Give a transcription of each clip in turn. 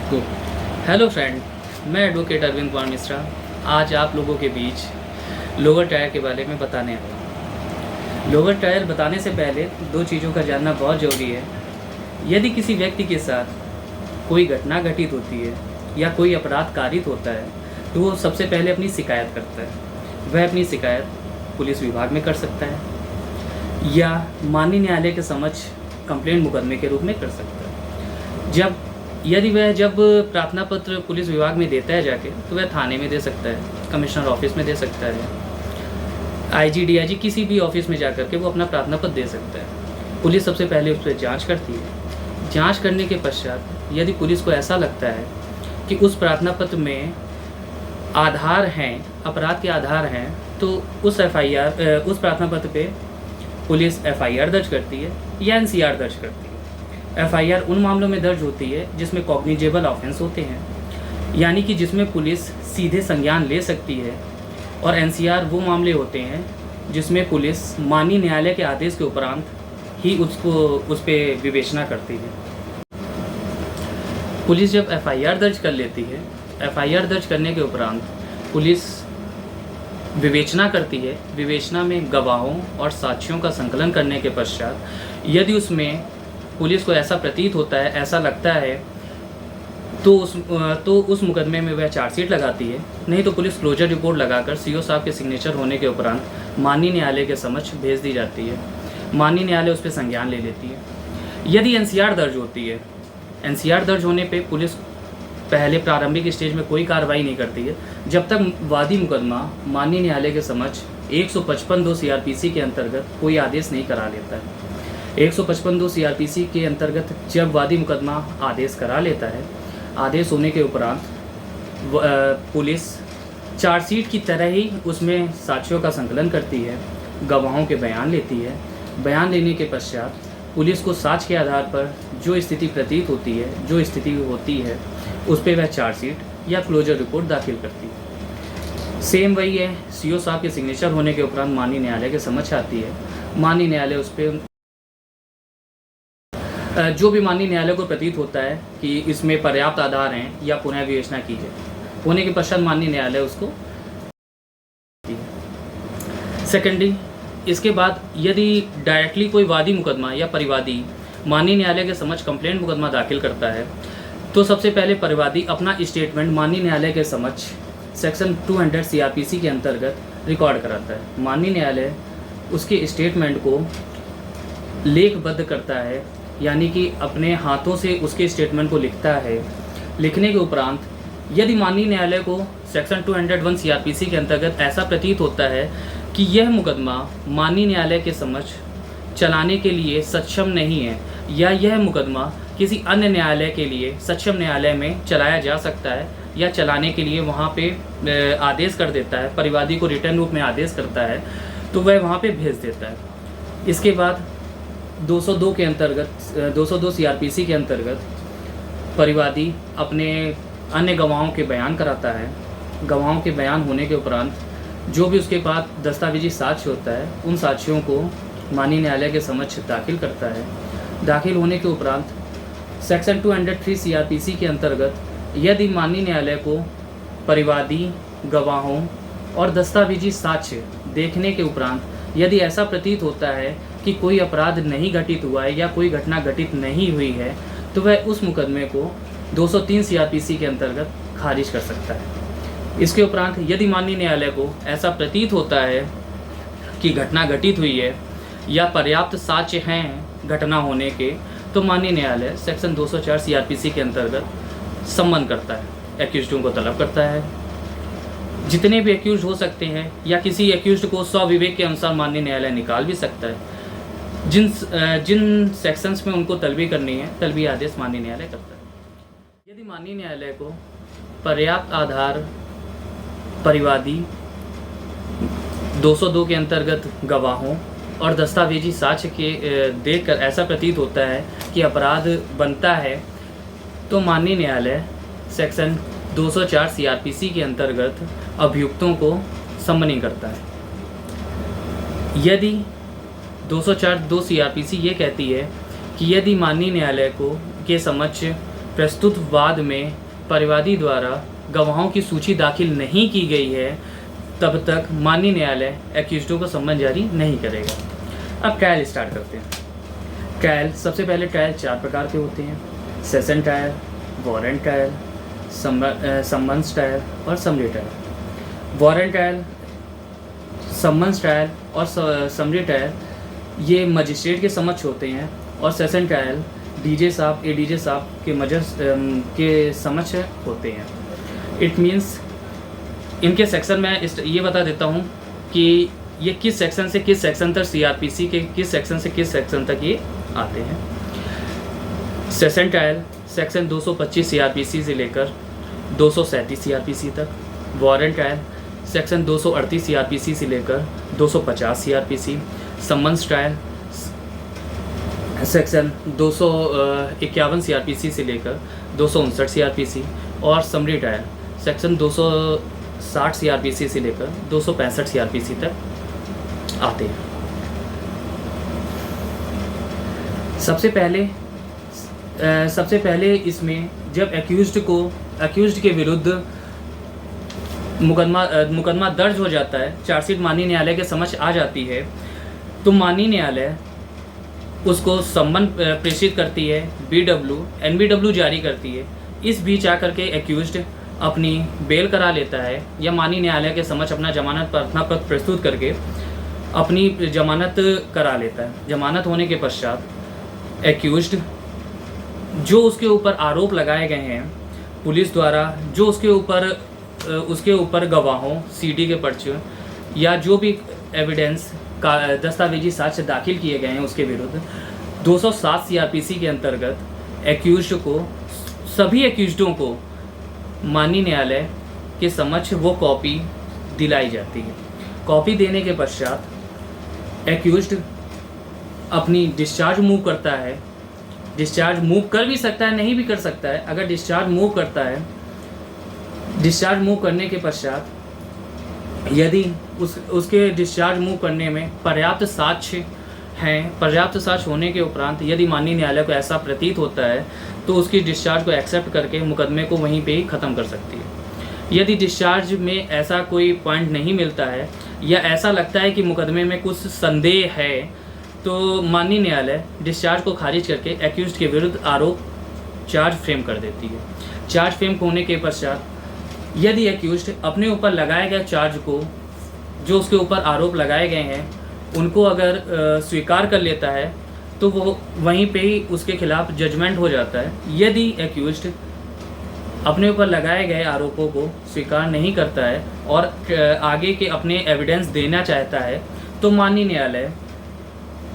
को hello friend, मैं advocate Arvind Kumar Mishra आज आप लोगों के बीच लोअर ट्रायल के बारे में बताने आया हूँ। लोअर ट्रायल बताने से पहले दो चीज़ों का जानना बहुत ज़रूरी है। यदि किसी व्यक्ति के साथ कोई घटना घटित होती है या कोई अपराध कारित होता है तो वो सबसे पहले अपनी शिकायत करता है। वह अपनी शिकायत पुलिस विभाग में कर सकता है या माननीय न्यायालय के समक्ष कंप्लेंट मुकदमे के रूप में कर सकता है। यदि वह जब प्रार्थना पत्र पुलिस विभाग में देता है जाके, तो वह थाने में दे सकता है, कमिश्नर ऑफिस में दे सकता है, आईजी डीआईजी किसी भी ऑफिस में जाकर के वो अपना प्रार्थना पत्र दे सकता है। पुलिस सबसे पहले उस पर जाँच करती है। जाँच करने के पश्चात यदि पुलिस को ऐसा लगता है कि उस प्रार्थना पत्र में आधार हैं, अपराध के आधार हैं, तो उस उस प्रार्थना पत्र पे पुलिस एफआईआर दर्ज करती है या एनसीआर दर्ज करती है। एफआईआर उन मामलों में दर्ज होती है जिसमें कॉग्निजेबल ऑफेंस होते हैं, यानी कि जिसमें पुलिस सीधे संज्ञान ले सकती है, और एनसीआर वो मामले होते हैं जिसमें पुलिस माननीय न्यायालय के आदेश के उपरांत ही उस पर विवेचना करती है। पुलिस जब एफआईआर दर्ज कर लेती है, एफआईआर दर्ज करने के उपरांत पुलिस विवेचना करती है। विवेचना में गवाहों और साक्ष्यों का संकलन करने के पश्चात यदि उसमें पुलिस को ऐसा प्रतीत होता है, ऐसा लगता है, तो उस मुकदमे में वह चार्जशीट लगाती है। नहीं तो पुलिस क्लोजर रिपोर्ट लगाकर सीओ साहब के सिग्नेचर होने के उपरांत माननीय न्यायालय के समक्ष भेज दी जाती है। माननीय न्यायालय उस पर संज्ञान ले लेती है। यदि एनसीआर दर्ज होती है, एनसीआर दर्ज होने पे पुलिस पहले प्रारंभिक स्टेज में कोई कार्रवाई नहीं करती है जब तक वादी मुकदमा माननीय न्यायालय के समक्ष 155(2) सीआरपीसी के अंतर्गत कोई आदेश नहीं करा लेता है। 155(2) सीआरपीसी के अंतर्गत जब वादी मुकदमा आदेश करा लेता है, आदेश होने के उपरांत पुलिस चार्जशीट की तरह ही उसमें साक्ष्यों का संकलन करती है, गवाहों के बयान लेती है। बयान लेने के पश्चात पुलिस को साक्ष्य के आधार पर जो स्थिति प्रतीत होती है, जो स्थिति होती है, उस पर वह चार्जशीट या क्लोजर रिपोर्ट दाखिल करती है। सेम वही है, सीओ साहब के सिग्नेचर होने के उपरांत माननीय न्यायालय के समक्ष आती है। माननीय न्यायालय उस पर जो भी माननीय न्यायालय को प्रतीत होता है कि इसमें पर्याप्त आधार हैं या पुनः विवेचना की जाए, होने के पश्चात माननीय न्यायालय उसको। सेकेंडली, इसके बाद यदि डायरेक्टली कोई वादी मुकदमा या परिवादी माननीय न्यायालय के समक्ष कंप्लेंट मुकदमा दाखिल करता है, तो सबसे पहले परिवादी अपना स्टेटमेंट माननीय न्यायालय के समक्ष सेक्शन 200 सीआरपीसी के अंतर्गत रिकॉर्ड कराता है। माननीय न्यायालय उसके स्टेटमेंट को लेखबद्ध करता है, यानी कि अपने हाथों से उसके स्टेटमेंट को लिखता है। लिखने के उपरांत यदि माननीय न्यायालय को सेक्शन 201 सीआरपीसी के अंतर्गत ऐसा प्रतीत होता है कि यह मुकदमा माननीय न्यायालय के समक्ष चलाने के लिए सक्षम नहीं है, या यह मुकदमा किसी अन्य न्यायालय के लिए सक्षम न्यायालय में चलाया जा सकता है, या चलाने के लिए वहाँ पे आदेश कर देता है, परिवादी को रिटर्न रूप में आदेश करता है, तो वह वहाँ पे भेज देता है। इसके बाद 202 के अंतर्गत 202 सीआरपीसी के अंतर्गत परिवादी अपने अन्य गवाहों के बयान कराता है। गवाहों के बयान होने के उपरांत जो भी उसके पास दस्तावेजी साक्ष्य होता है, उन साक्ष्यों को माननीय न्यायालय के समक्ष दाखिल करता है। दाखिल होने के उपरांत सेक्शन 203 सीआरपीसी के अंतर्गत यदि माननीय न्यायालय को परिवादी, गवाहों और दस्तावेजी साक्ष्य देखने के उपरांत यदि ऐसा प्रतीत होता है कि कोई अपराध नहीं घटित हुआ है या कोई घटना घटित नहीं हुई है, तो वह उस मुकदमे को 203 सीआरपीसी के अंतर्गत खारिज कर सकता है। इसके उपरांत यदि माननीय न्यायालय को ऐसा प्रतीत होता है कि घटना घटित हुई है या पर्याप्त साक्ष्य हैं घटना होने के, तो माननीय न्यायालय सेक्शन 204 सीआरपीसी के अंतर्गत सम्मन करता है, एक्यूज्डों को तलब करता है। जितने भी एक्यूज हो सकते हैं या किसी एक्यूज्ड को स्वविवेक के अनुसार माननीय न्यायालय निकाल भी सकता है। जिन सेक्शंस में उनको तलबी करनी है, तलबी आदेश माननीय न्यायालय करता है। यदि माननीय न्यायालय को पर्याप्त आधार परिवादी, 202 के अंतर्गत गवाहों और दस्तावेजी साक्ष्य के देखकर ऐसा प्रतीत होता है कि अपराध बनता है, तो माननीय न्यायालय सेक्शन 204 सीआरपीसी के अंतर्गत अभियुक्तों को सम्मनी करता है। यदि 204(2) सीआरपीसी ये कहती है कि यदि माननीय न्यायालय को के समक्ष प्रस्तुत वाद में परिवादी द्वारा गवाहों की सूची दाखिल नहीं की गई है, तब तक माननीय न्यायालय एक्यूज्डों को सम्मन जारी नहीं करेगा। अब ट्रायल स्टार्ट करते हैं। ट्रायल, सबसे पहले ट्रायल 4 प्रकार के होते हैं: session trial, warrant trial, summons trial और summary trial. Warrant trial, summons trial और समरी ट्रायल ये मजिस्ट्रेट के समक्ष होते हैं, और सेशन ट्रायल डीजे साहब, एडीजे साहब के समक्ष होते हैं। इट मीन्स इनके सेक्शन में ये बता देता हूँ कि ये किस सेक्शन से किस सेक्शन तक, सीआरपीसी के किस सेक्शन से किस सेक्शन तक ये आते हैं। सेशन ट्रायल सेक्शन 225 सीआरपीसी से लेकर 237 सीआरपीसी तक। वारंट ट्रायल सेक्शन 238 सीआरपीसी से लेकर 250 CrPC. Summons trial section 251 CrPC से लेकर 259 सीआरपीसी। और समरी ट्रायल सेक्शन 260 सीआरपीसी से लेकर 265 सीआरपीसी तक आते हैं। सबसे पहले इसमें जब एक्यूज्ड के विरुद्ध मुकदमा दर्ज हो जाता है, चार्जशीट माननीय न्यायालय के समक्ष आ जाती है, तो माननीय न्यायालय उसको सम्मन प्रेषित करती है, एनबीडब्ल्यू जारी करती है। इस बीच आकर के एक्यूज्ड अपनी बेल करा लेता है या माननीय न्यायालय के समक्ष अपना जमानत प्रार्थना पत्र प्रस्तुत करके अपनी जमानत करा लेता है। जमानत होने के पश्चात एक्यूज्ड जो उसके ऊपर आरोप लगाए गए हैं पुलिस द्वारा, जो उसके ऊपर गवाहों, सीडी के पर्चे या जो भी एविडेंस का दस्तावेजी साक्ष्य दाखिल किए गए हैं उसके विरुद्ध 207 सीआरपीसी के अंतर्गत एक्यूज्ड को, सभी एक्यूज्डों को माननीय न्यायालय के समक्ष वो कॉपी दिलाई जाती है। कॉपी देने के पश्चात एक्यूज्ड अपनी डिस्चार्ज मूव करता है। डिस्चार्ज मूव कर भी सकता है, नहीं भी कर सकता है। अगर डिस्चार्ज मूव करता है, डिस्चार्ज मूव करने के पश्चात यदि उसके डिस्चार्ज मूव करने में पर्याप्त साक्ष्य हैं, पर्याप्त साक्ष्य होने के उपरांत यदि माननीय न्यायालय को ऐसा प्रतीत होता है तो उसकी डिस्चार्ज को एक्सेप्ट करके मुकदमे को वहीं पे ही ख़त्म कर सकती है। यदि डिस्चार्ज में ऐसा कोई पॉइंट नहीं मिलता है या ऐसा लगता है कि मुकदमे में कुछ संदेह है, तो माननीय न्यायालय डिस्चार्ज को खारिज करके एक्यूज्ड के विरुद्ध आरोप चार्ज फ्रेम कर देती है। चार्ज फ्रेम होने के पश्चात यदि एक्यूज्ड अपने ऊपर लगाए गए चार्ज को, जो उसके ऊपर आरोप लगाए गए हैं, उनको अगर स्वीकार कर लेता है तो वो वहीं पे ही उसके खिलाफ जजमेंट हो जाता है। यदि एक्यूज्ड अपने ऊपर लगाए गए आरोपों को स्वीकार नहीं करता है और आगे के अपने एविडेंस देना चाहता है, तो माननीय न्यायालय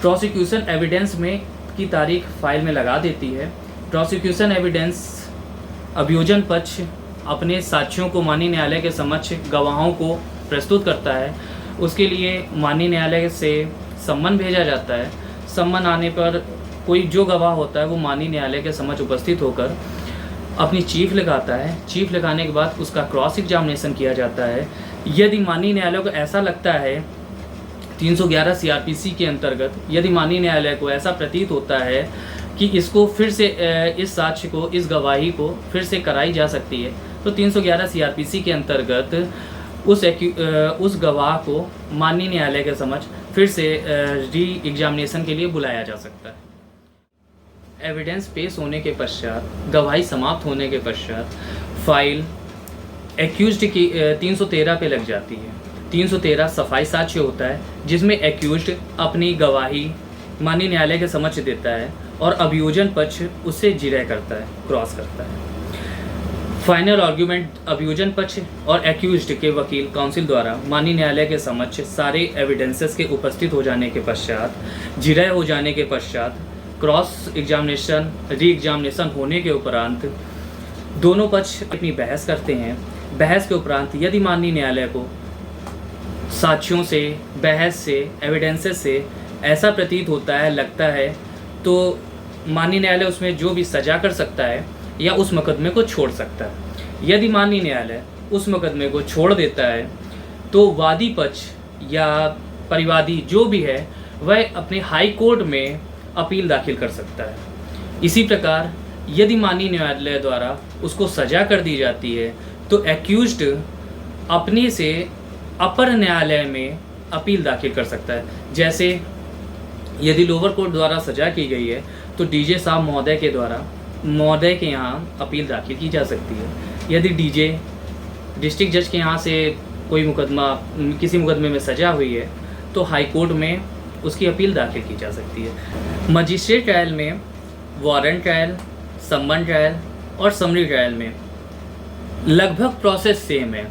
प्रोसिक्यूशन एविडेंस में की तारीख फाइल में लगा देती है। प्रोसिक्यूशन एविडेंस अभियोजन पक्ष अपने साक्ष्यों को माननीय न्यायालय के समक्ष गवाहों को प्रस्तुत करता है। उसके लिए माननीय न्यायालय से सम्मन भेजा जाता है। सम्मन आने पर कोई जो गवाह होता है वो माननीय न्यायालय के समक्ष उपस्थित होकर अपनी चीफ लगाता है। चीफ लगाने के बाद उसका क्रॉस एग्जामिनेशन किया जाता है। यदि माननीय न्यायालय को ऐसा लगता है 311 सीआरपीसी के अंतर्गत यदि माननीय न्यायालय को ऐसा प्रतीत होता है कि इसको फिर से इस साक्ष्य को, इस गवाही को फिर से कराई जा सकती है, तो 311 सीआरपीसी के अंतर्गत उस गवाह को माननीय न्यायालय के समक्ष फिर से री एग्जामिनेशन के लिए बुलाया जा सकता है। एविडेंस पेश होने के पश्चात, गवाही समाप्त होने के पश्चात फाइल एक्यूज्ड की 313 पे लग जाती है। 313 सफाई साक्ष्य होता है जिसमें एक्यूज्ड अपनी गवाही माननीय न्यायालय के समक्ष देता है और अभियोजन पक्ष उससे जिरह करता है, क्रॉस करता है। फाइनल आर्ग्यूमेंट अभियोजन पक्ष और एक्यूज्ड के वकील काउंसिल द्वारा माननीय न्यायालय के समक्ष सारे एविडेंसेस के उपस्थित हो जाने के पश्चात, जिरह हो जाने के पश्चात, क्रॉस एग्जामिनेशन, री एग्जामिनेशन होने के उपरांत दोनों पक्ष अपनी बहस करते हैं। बहस के उपरांत यदि माननीय न्यायालय को साक्ष्यों से, बहस से, एविडेंसेस से ऐसा प्रतीत होता है, लगता है, तो माननीय न्यायालय उसमें जो भी सजा कर सकता है या उस मुकदमे को छोड़ सकता है। यदि माननीय न्यायालय उस मुकदमे को छोड़ देता है तो वादी पक्ष या परिवादी जो भी है वह अपने हाई कोर्ट में अपील दाखिल कर सकता है। इसी प्रकार यदि माननीय न्यायालय द्वारा उसको सजा कर दी जाती है तो एक्यूज्ड अपने से अपर न्यायालय में अपील दाखिल कर सकता है। जैसे यदि लोअर कोर्ट द्वारा सजा की गई है तो डीजे साहब महोदय के यहाँ अपील दाखिल की जा सकती है। यदि डीजे डिस्ट्रिक्ट जज के यहाँ से कोई किसी मुकदमे में सजा हुई है तो हाई कोर्ट में उसकी अपील दाखिल की जा सकती है। मजिस्ट्रेट ट्रायल में वारंट ट्रायल, सम्मन ट्रायल और समरी ट्रायल में लगभग प्रोसेस सेम है।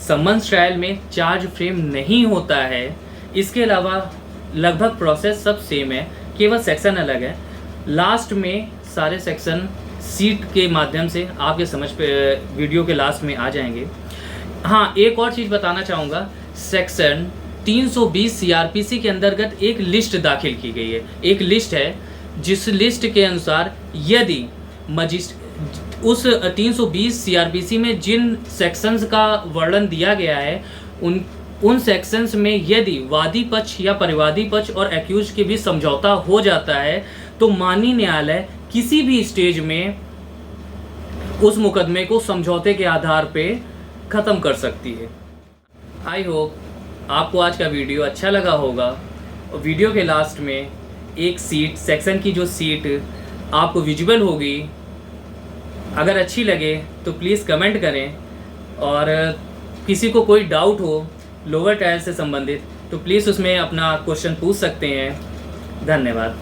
समन्स ट्रायल में चार्ज फ्रेम नहीं होता है, इसके अलावा लगभग प्रोसेस सब सेम है, केवल सेक्शन अलग है। लास्ट में सारे सेक्शन सीट के माध्यम से आपके समझ पे वीडियो के लास्ट में आ जाएंगे। हाँ, एक और चीज़ बताना चाहूँगा, सेक्शन 320 सीआरपीसी के अंतर्गत एक लिस्ट दाखिल की गई है। एक लिस्ट है जिस लिस्ट के अनुसार यदि उस 320 सीआरपीसी में जिन सेक्शंस का वर्णन दिया गया है उन सेक्शंस में यदि वादी पक्ष या परिवादी पक्ष और एक्यूज के बीच समझौता हो जाता है तो माननीय न्यायालय किसी भी स्टेज में उस मुकदमे को समझौते के आधार पे ख़त्म कर सकती है। आई होप आपको आज का वीडियो अच्छा लगा होगा। और वीडियो के लास्ट में एक सेक्शन की जो सीट आपको विजुअल होगी, अगर अच्छी लगे तो प्लीज़ कमेंट करें। और किसी को कोई डाउट हो लोअर ट्रायल से संबंधित तो प्लीज़ उसमें अपना क्वेश्चन पूछ सकते हैं। धन्यवाद।